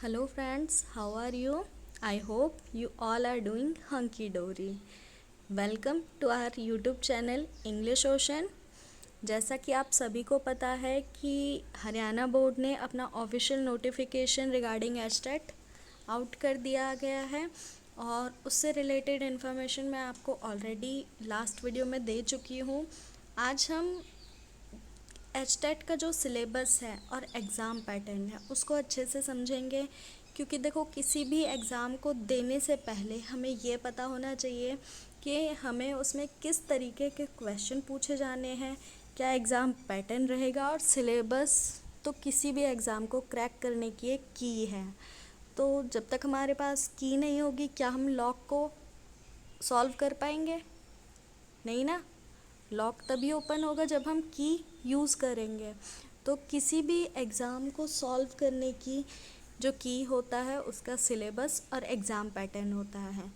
Hello friends, how are you? I hope you all are doing hunky dory. Welcome to our YouTube channel English Ocean. जैसा कि आप सभी को पता है कि हरियाणा बोर्ड ने अपना official notification regarding HTET out कर दिया गया है और उससे रिलेटेड इन्फॉर्मेशन मैं आपको ऑलरेडी लास्ट वीडियो में दे चुकी हूँ। आज हम एचटेट का जो सिलेबस है और एग्ज़ाम पैटर्न है उसको अच्छे से समझेंगे, क्योंकि देखो किसी भी एग्ज़ाम को देने से पहले हमें ये पता होना चाहिए कि हमें उसमें किस तरीके के क्वेश्चन पूछे जाने हैं, क्या एग्ज़ाम पैटर्न रहेगा। और सिलेबस तो किसी भी एग्ज़ाम को क्रैक करने की एक की है। तो जब तक हमारे पास की नहीं होगी, क्या हम लॉक को सॉल्व कर पाएंगे? नहीं ना। लॉक तभी ओपन होगा जब हम की यूज़ करेंगे। तो किसी भी एग्ज़ाम को सॉल्व करने की जो की होता है उसका सिलेबस और एग्ज़ाम पैटर्न होता है।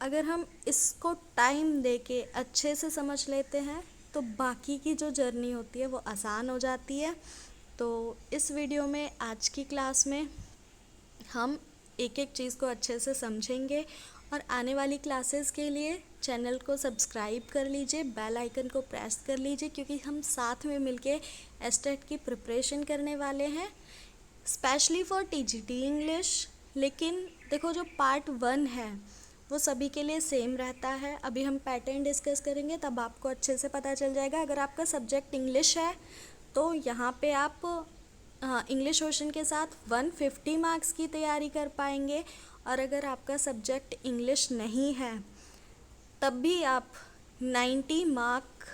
अगर हम इसको टाइम दे के अच्छे से समझ लेते हैं तो बाकी की जो जर्नी होती है वो आसान हो जाती है। तो इस वीडियो में आज की क्लास में हम एक एक चीज़ को अच्छे से समझेंगे और आने वाली क्लासेस के लिए चैनल को सब्सक्राइब कर लीजिए, बेल आइकन को प्रेस कर लीजिए, क्योंकि हम साथ में मिलके एचटेट की प्रिपरेशन करने वाले हैं, स्पेशली फॉर टीजीटी इंग्लिश। लेकिन देखो, जो पार्ट 1 है वो सभी के लिए सेम रहता है। अभी हम पैटर्न डिस्कस करेंगे तब आपको अच्छे से पता चल जाएगा। अगर आपका सब्जेक्ट इंग्लिश है तो यहाँ पे आप इंग्लिश ओशन के साथ 150 मार्क्स की तैयारी कर पाएंगे, और अगर आपका सब्जेक्ट इंग्लिश नहीं है तब भी आप 90 मार्क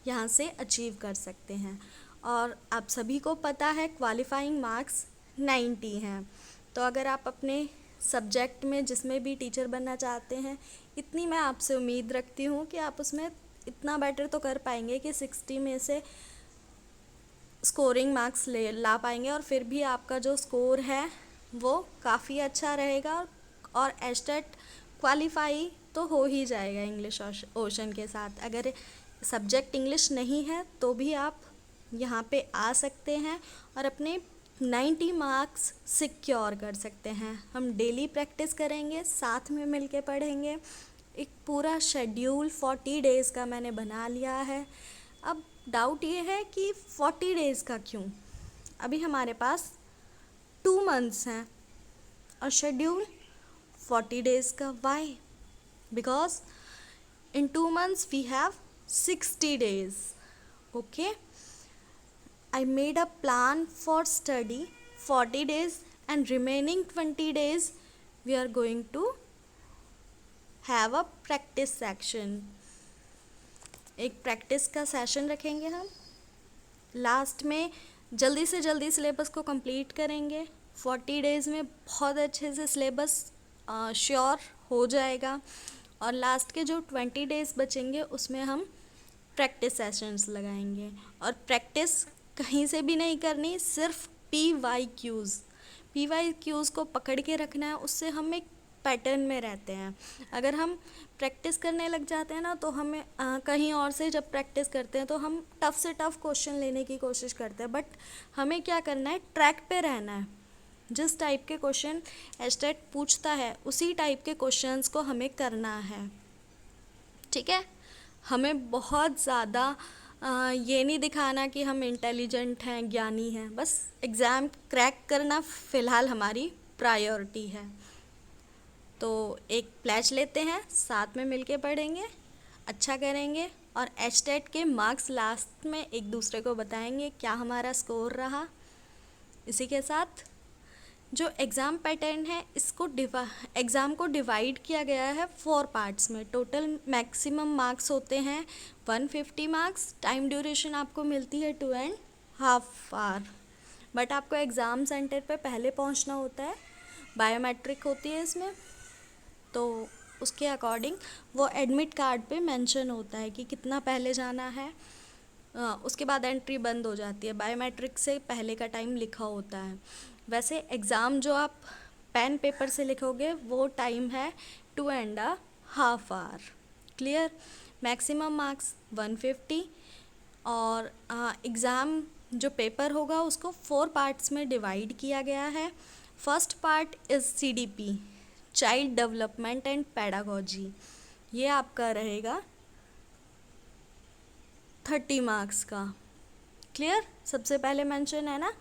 यहाँ से अचीव कर सकते हैं। और आप सभी को पता है क्वालिफाइंग मार्क्स 90 हैं। तो अगर आप अपने सब्जेक्ट में जिसमें भी टीचर बनना चाहते हैं, इतनी मैं आपसे उम्मीद रखती हूँ कि आप उसमें इतना बेटर तो कर पाएंगे कि 60 में से स्कोरिंग मार्क्स ला पाएंगे, और फिर भी आपका जो स्कोर है वो काफ़ी अच्छा रहेगा और एचटेट क्वालिफाई तो हो ही जाएगा इंग्लिश ओशन के साथ। अगर सब्जेक्ट इंग्लिश नहीं है तो भी आप यहाँ पे आ सकते हैं और अपने 90 मार्क्स सिक्योर कर सकते हैं। हम डेली प्रैक्टिस करेंगे, साथ में मिलके पढ़ेंगे। एक पूरा शेड्यूल 40 डेज़ का मैंने बना लिया है। अब डाउट ये है कि 40 डेज़ का क्यों? अभी हमारे पास 2 मंथ्स हैं और शेड्यूल 40 डेज़ का। Y? Because in 2 months we have 60 days. Okay, I made a plan for study 40 days, and remaining 20 days we are going to have a practice section. एक प्रैक्टिस का session रखेंगे हम। Last में जल्दी से जल्दी syllabus को कंप्लीट करेंगे। 40 डेज़ में बहुत अच्छे से सिलेबस श्योर हो जाएगा, और लास्ट के जो 20 डेज़ बचेंगे उसमें हम प्रैक्टिस सेशंस लगाएंगे। और प्रैक्टिस कहीं से भी नहीं करनी, सिर्फ पी वाई क्यूज़ को पकड़ के रखना है। उससे हम एक पैटर्न में रहते हैं। अगर हम प्रैक्टिस करने लग जाते हैं ना तो हमें कहीं और से जब प्रैक्टिस करते हैं तो हम टफ़ से टफ़ क्वेश्चन लेने की कोशिश करते हैं, बट हमें क्या करना है, ट्रैक पे रहना है। जिस टाइप के क्वेश्चन एचटेट पूछता है उसी टाइप के क्वेश्चंस को हमें करना है। ठीक है, हमें बहुत ज़्यादा ये नहीं दिखाना कि हम इंटेलिजेंट हैं, ज्ञानी हैं। बस एग्ज़ाम क्रैक करना फ़िलहाल हमारी प्रायोरिटी है। तो एक प्लेज लेते हैं, साथ में मिलके पढ़ेंगे, अच्छा करेंगे, और एचटेट के मार्क्स लास्ट में एक दूसरे को बताएंगे क्या हमारा स्कोर रहा। इसी के साथ जो एग्ज़ाम पैटर्न है इसको एग्ज़ाम को डिवाइड किया गया है 4 पार्ट्स में। टोटल मैक्सिमम मार्क्स होते हैं 150 मार्क्स। टाइम ड्यूरेशन आपको मिलती है 2.5 आवर। बट आपको एग्ज़ाम सेंटर पे पहले पहुंचना होता है, बायोमेट्रिक होती है इसमें, तो उसके अकॉर्डिंग वो एडमिट कार्ड पे मेंशन होता है कि कितना पहले जाना है। उसके बाद एंट्री बंद हो जाती है। बायोमेट्रिक से पहले का टाइम लिखा होता है। वैसे एग्ज़ाम जो आप पेन पेपर से लिखोगे वो टाइम है 2.5 आवर। क्लियर? मैक्सिमम मार्क्स 150, और एग्ज़ाम जो पेपर होगा उसको 4 पार्ट्स में डिवाइड किया गया है। First part is CDP, child development and pedagogy. ये आपका रहेगा 30 मार्क्स का। क्लियर? सबसे पहले मेंशन है ना,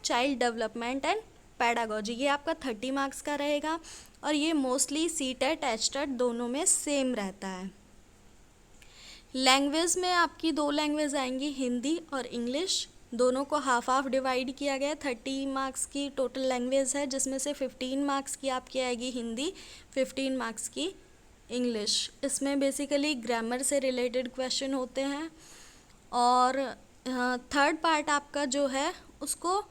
चाइल्ड डेवलपमेंट एंड पेडागोजी, ये आपका 30 मार्क्स का रहेगा और ये मोस्टली CTET HTET दोनों में सेम रहता है। लैंग्वेज में आपकी 2 लैंग्वेज आएंगी, हिंदी और इंग्लिश। दोनों को हाफ हाफ डिवाइड किया गया। 30 मार्क्स की टोटल लैंग्वेज है, जिसमें से 15 मार्क्स की आपकी आएगी हिंदी, 15 मार्क्स की इंग्लिश। इसमें बेसिकली ग्रामर से रिलेटेड क्वेश्चन होते हैं। और थर्ड पार्ट आपका जो है उसको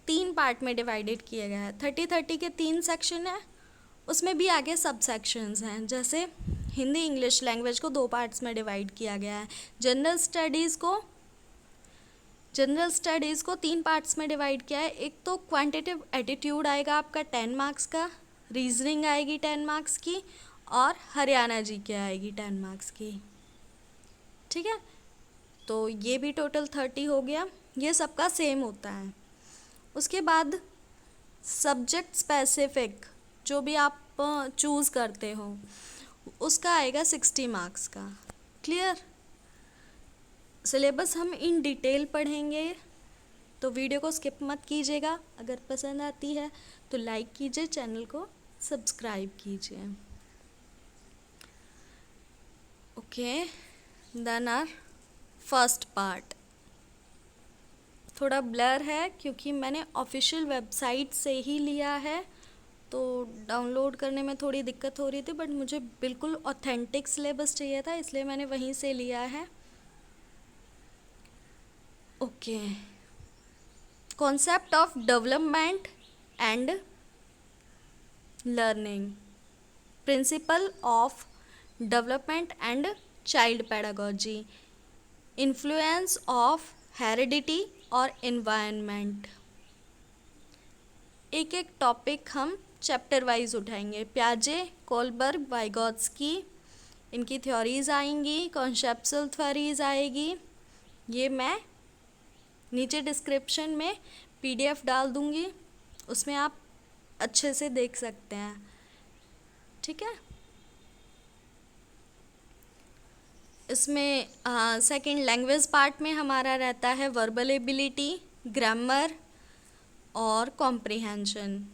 3 पार्ट में डिवाइडेड किया गया है। 30 के 3 सेक्शन है, उसमें भी आगे सब सेक्शंस हैं। जैसे हिंदी इंग्लिश लैंग्वेज को 2 पार्ट्स में डिवाइड किया गया है। जनरल स्टडीज़ को 3 पार्ट्स में डिवाइड किया है। एक तो क्वांटिटेटिव एटीट्यूड आएगा आपका 10 मार्क्स का, रीजनिंग आएगी 10 मार्क्स की, और हरियाणा GK आएगी 10 मार्क्स की। ठीक है, तो ये भी टोटल 30 हो गया। ये सबका सेम होता है। उसके बाद सब्जेक्ट स्पेसिफिक जो भी आप चूज़ करते हो उसका आएगा 60 मार्क्स का। क्लियर? सिलेबस हम इन डिटेल पढ़ेंगे, तो वीडियो को स्किप मत कीजिएगा। अगर पसंद आती है तो लाइक कीजिए, चैनल को सब्सक्राइब कीजिए। Okay, then are first part. थोड़ा ब्लर है क्योंकि मैंने ऑफिशियल वेबसाइट से ही लिया है, तो डाउनलोड करने में थोड़ी दिक्कत हो रही थी, बट मुझे बिल्कुल ऑथेंटिक सिलेबस चाहिए था, इसलिए मैंने वहीं से लिया है। Okay, concept of development and learning, principle of development and child pedagogy, influence of heredity और एनवायरनमेंट। एक एक टॉपिक हम चैप्टर वाइज उठाएंगे। प्याजे, कोलबर्ग, वाइगोत्स्की, इनकी थ्योरीज आएंगी, कॉन्सेप्चुअल थ्योरीज आएगी। ये मैं नीचे डिस्क्रिप्शन में PDF डाल दूंगी, उसमें आप अच्छे से देख सकते हैं। ठीक है, इसमें सेकंड लैंग्वेज पार्ट में हमारा रहता है वर्बल एबिलिटी, ग्रामर और कॉम्प्रिहेंशन।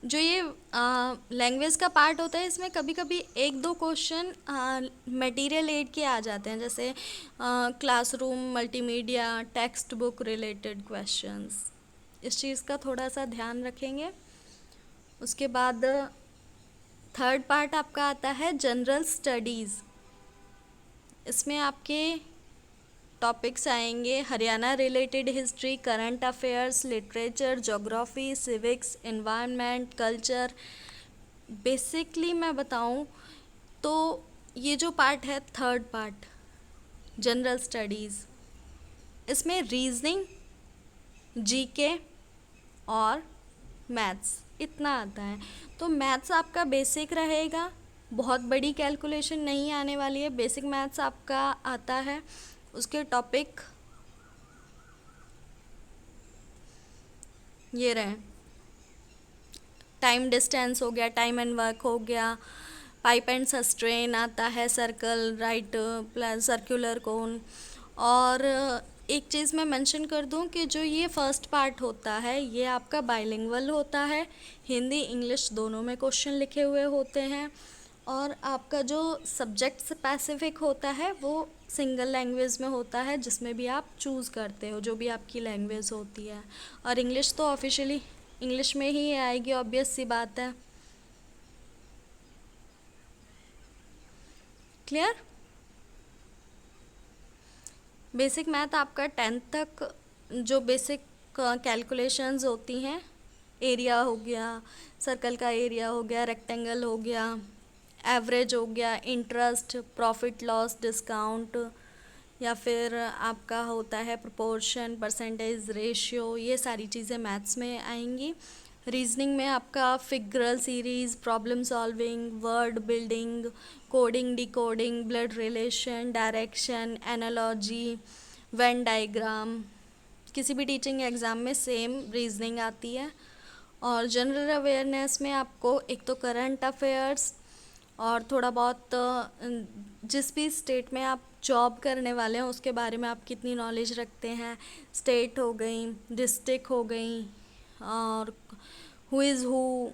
जो ये लैंग्वेज का पार्ट होता है, इसमें कभी कभी 1-2 क्वेश्चन मटेरियल एड के आ जाते हैं, जैसे classroom, multimedia, text book related questions. इस चीज़ का थोड़ा सा ध्यान रखेंगे। उसके बाद थर्ड पार्ट आपका आता है जनरल स्टडीज़। इसमें आपके टॉपिक्स आएंगे Haryana related history, current affairs, literature, geography, civics, environment, culture. Basically मैं बताऊं तो ये जो पार्ट है, थर्ड पार्ट जनरल स्टडीज़, इसमें रीजनिंग, GK और मैथ्स इतना आता है। तो मैथ्स आपका बेसिक रहेगा, बहुत बड़ी कैलकुलेशन नहीं आने वाली है, बेसिक मैथ्स आपका आता है। उसके टॉपिक ये रहे, टाइम डिस्टेंस हो गया, टाइम एंड वर्क हो गया, पाइप एंड सस्टेन आता है, circle, right, plus circular cone. और एक चीज़ मैं मेंशन कर दूं कि जो ये फर्स्ट पार्ट होता है ये आपका बाइलिंगुअल होता है, हिंदी इंग्लिश दोनों में क्वेश्चन लिखे हुए होते हैं। और आपका जो सब्जेक्ट स्पेसिफिक होता है वो सिंगल लैंग्वेज में होता है, जिसमें भी आप चूज़ करते हो जो भी आपकी लैंग्वेज होती है। और इंग्लिश तो ऑफिशियली इंग्लिश में ही आएगी, ऑब्वियस सी बात है। क्लियर? बेसिक मैथ आपका 10th तक जो बेसिक कैलकुलेशंस होती हैं, एरिया हो गया, सर्कल का एरिया हो गया, रेक्टेंगल हो गया, एवरेज हो गया, इंटरेस्ट, प्रॉफिट लॉस, डिस्काउंट, या फिर आपका होता है प्रोपोर्शन, परसेंटेज, रेशियो, ये सारी चीज़ें मैथ्स में आएंगी। रीजनिंग में आपका figural series, problem solving, word building, coding decoding, blood relation, direction, analogy, Venn diagram, किसी भी टीचिंग एग्ज़ाम में सेम रीजनिंग आती है। और जनरल अवेयरनेस में आपको एक तो करंट अफेयर्स और थोड़ा बहुत जिस भी स्टेट में आप जॉब करने वाले हैं उसके बारे में आप कितनी नॉलेज रखते हैं, स्टेट हो गई, डिस्ट्रिक्ट हो गई, और हु इज़ हु,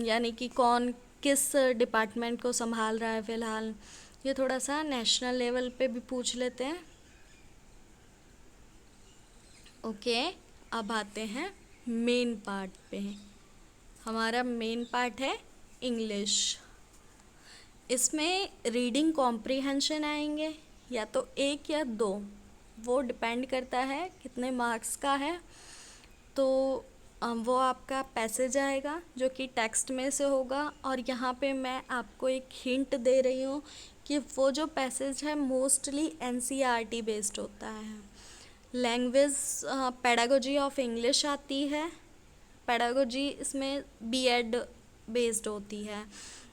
यानी कि कौन किस डिपार्टमेंट को संभाल रहा है फ़िलहाल, ये थोड़ा सा नेशनल लेवल पे भी पूछ लेते हैं। ओके, अब आते हैं मेन पार्ट पे। हमारा मेन पार्ट है इंग्लिश। इसमें रीडिंग कॉम्प्रिहेंशन आएंगे, या तो एक या दो, वो डिपेंड करता है कितने मार्क्स का है। तो वो आपका पैसेज आएगा जो कि टेक्स्ट में से होगा, और यहाँ पे मैं आपको एक हिंट दे रही हूँ कि वो जो पैसेज है मोस्टली एनसीईआरटी बेस्ड होता है। लैंग्वेज पेडागोजी ऑफ इंग्लिश आती है, पेडागोजी इसमें बीएड बेस्ड होती है।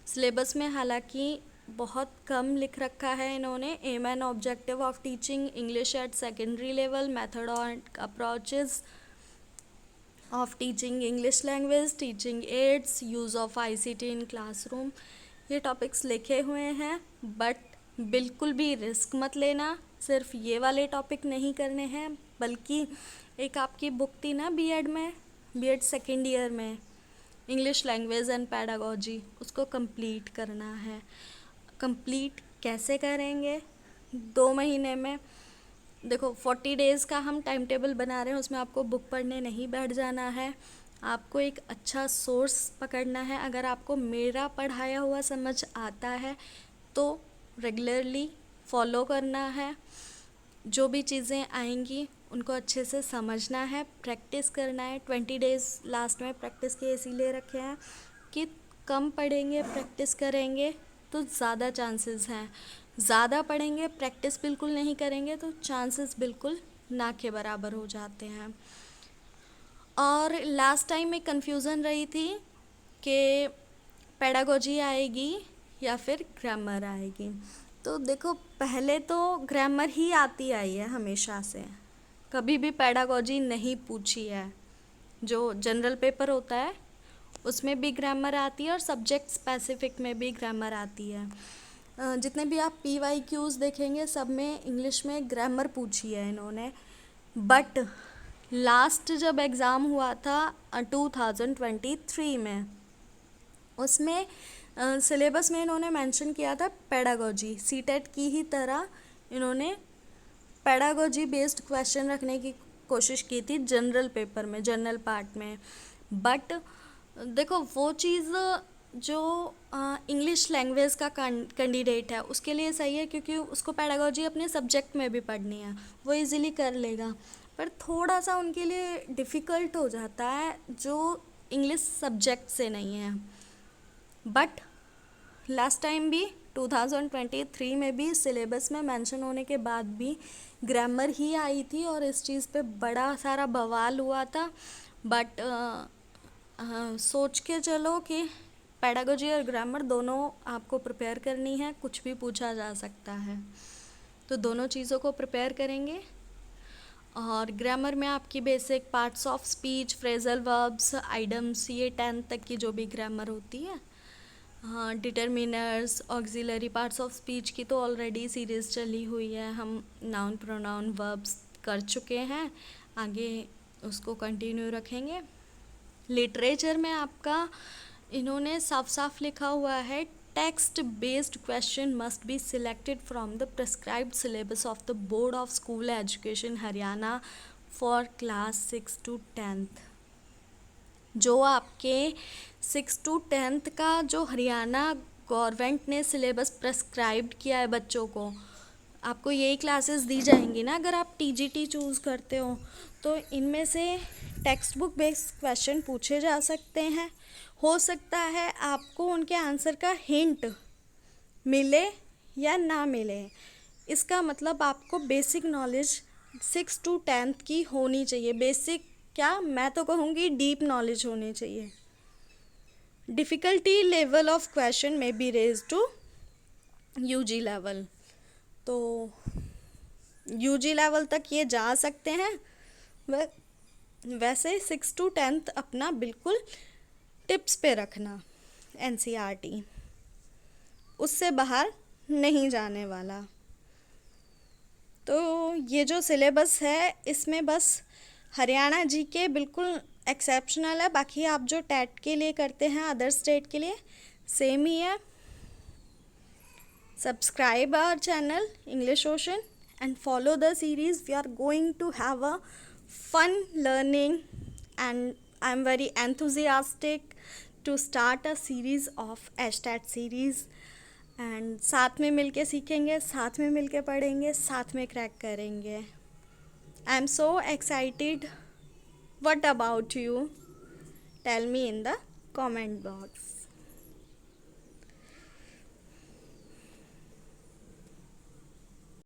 सिलेबस में हालांकि बहुत कम लिख रखा है इन्होंने, aim and objective of teaching English at secondary level, method and approaches of teaching English language, teaching aids, use of ICT in classroom, ये टॉपिक्स लिखे हुए हैं। बट बिल्कुल भी रिस्क मत लेना, सिर्फ ये वाले टॉपिक नहीं करने हैं, बल्कि एक आपकी बुक थी ना बीएड में, बीएड सेकेंड ईयर में, इंग्लिश लैंग्वेज एंड पैडागोजी, उसको कंप्लीट करना है। कंप्लीट कैसे करेंगे? 2 महीने में। देखो 40 डेज़ का हम टाइम टेबल बना रहे हैं, उसमें आपको बुक पढ़ने नहीं बैठ जाना है, आपको एक अच्छा सोर्स पकड़ना है। अगर आपको मेरा पढ़ाया हुआ समझ आता है तो रेगुलरली फॉलो करना है, जो भी चीज़ें आएंगी उनको अच्छे से समझना है, प्रैक्टिस करना है। 20 डेज़ लास्ट में प्रैक्टिस के इसीलिए रखे हैं कि कम पढ़ेंगे, प्रैक्टिस करेंगे तो ज़्यादा चांसेस हैं। ज़्यादा पढ़ेंगे, प्रैक्टिस बिल्कुल नहीं करेंगे तो चांसेस बिल्कुल ना के बराबर हो जाते हैं। और लास्ट टाइम एक कन्फ्यूज़न रही थी कि पेडागोजी आएगी या फिर ग्रामर आएगी। तो देखो पहले तो ग्रामर ही आती आई है हमेशा से, कभी भी पेडागोजी नहीं पूछी है। जो जनरल पेपर होता है उसमें भी ग्रामर आती है और सब्जेक्ट स्पेसिफिक में भी ग्रामर आती है। जितने भी आप PYQs देखेंगे सब में इंग्लिश में ग्रामर पूछी है इन्होंने। बट लास्ट जब एग्ज़ाम हुआ था 2023 में, उसमें सिलेबस में इन्होंने मेंशन किया था पेडागोजी, सीटेट की ही तरह इन्होंने पेडागोजी बेस्ड क्वेश्चन रखने की कोशिश की थी जनरल पेपर में, जनरल पार्ट में। बट देखो वो चीज़ जो इंग्लिश लैंग्वेज का कैंडिडेट है उसके लिए सही है, क्योंकि उसको पेडागोजी अपने सब्जेक्ट में भी पढ़नी है, वो इजीली कर लेगा। पर थोड़ा सा उनके लिए डिफ़िकल्ट हो जाता है जो इंग्लिश सब्जेक्ट से नहीं है। बट लास्ट टाइम भी 2023 में भी सिलेबस में मेंशन होने के बाद भी ग्रामर ही आई थी और इस चीज़ पे बड़ा सारा बवाल हुआ था। बट सोच के चलो कि पेडागोजी और ग्रामर दोनों आपको प्रिपेयर करनी है, कुछ भी पूछा जा सकता है, तो दोनों चीज़ों को प्रिपेयर करेंगे। और ग्रामर में आपकी basic parts of speech, phrasal verbs, idioms, ये 10 तक की जो भी ग्रामर होती है। हाँ, determiners, auxiliary parts of speech की तो ऑलरेडी सीरीज़ चली हुई है, हम नाउन प्रोनाउन वर्ब्स कर चुके हैं, आगे उसको कंटिन्यू रखेंगे। लिटरेचर में आपका इन्होंने साफ साफ लिखा हुआ है, text based question must be selected from the prescribed syllabus of the board of school education Haryana for class 6 to 10th। जो आपके 6 to 10th का जो हरियाणा गवर्नमेंट ने सिलेबस प्रेस्क्राइब्ड किया है बच्चों को, आपको यही क्लासेस दी जाएंगी ना अगर आप TGT चूज़ करते हो, तो इनमें से टेक्स्ट बुक बेस्ड क्वेश्चन पूछे जा सकते हैं। हो सकता है आपको उनके आंसर का हिंट मिले या ना मिले, इसका मतलब आपको बेसिक नॉलेज 6 to 10th की होनी चाहिए। बेसिक क्या, मैं तो कहूँगी डीप नॉलेज होनी चाहिए। डिफ़िकल्टी लेवल ऑफ क्वेश्चन में be raise to UG level, तो यूजी लेवल तक ये जा सकते हैं। वैसे 6 to 10th अपना बिल्कुल टिप्स पे रखना, एनसीईआरटी उससे बाहर नहीं जाने वाला। तो ये जो सिलेबस है इसमें बस हरियाणा जीके बिल्कुल एक्सेप्शनल है, बाकी आप जो टेट के लिए करते हैं अदर स्टेट के लिए सेम ही है। Subscribe our channel English Ocean and follow the series. We are going to have a fun learning and I'm very enthusiastic to start a series of HTAT series and साथ में मिलके सीखेंगे, साथ में मिलके पढ़ेंगे, साथ में क्रैक करेंगे। I am so excited. What about you? Tell me in the comment box.